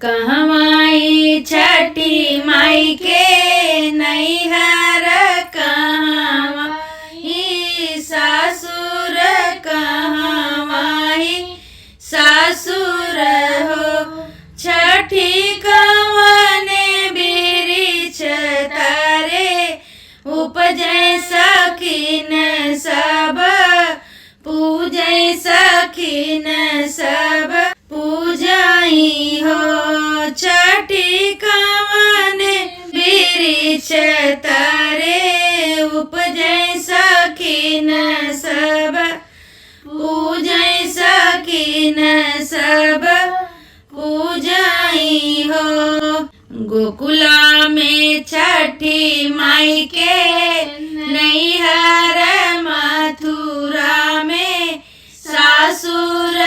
कहवाई छठी माई के नैहर कहवाई सासुर कहवाई सासुर हो छठी कवने बिरिछ तारे उपजै सखिन सब पूजै सखिन सब पूजाई हो छठी कवने बिरिछ तारे उपजै सखिन सब पूजै सखिन सब पूजाई हो। गोकुला में छठी माई के नैहर मथुरा में सासुर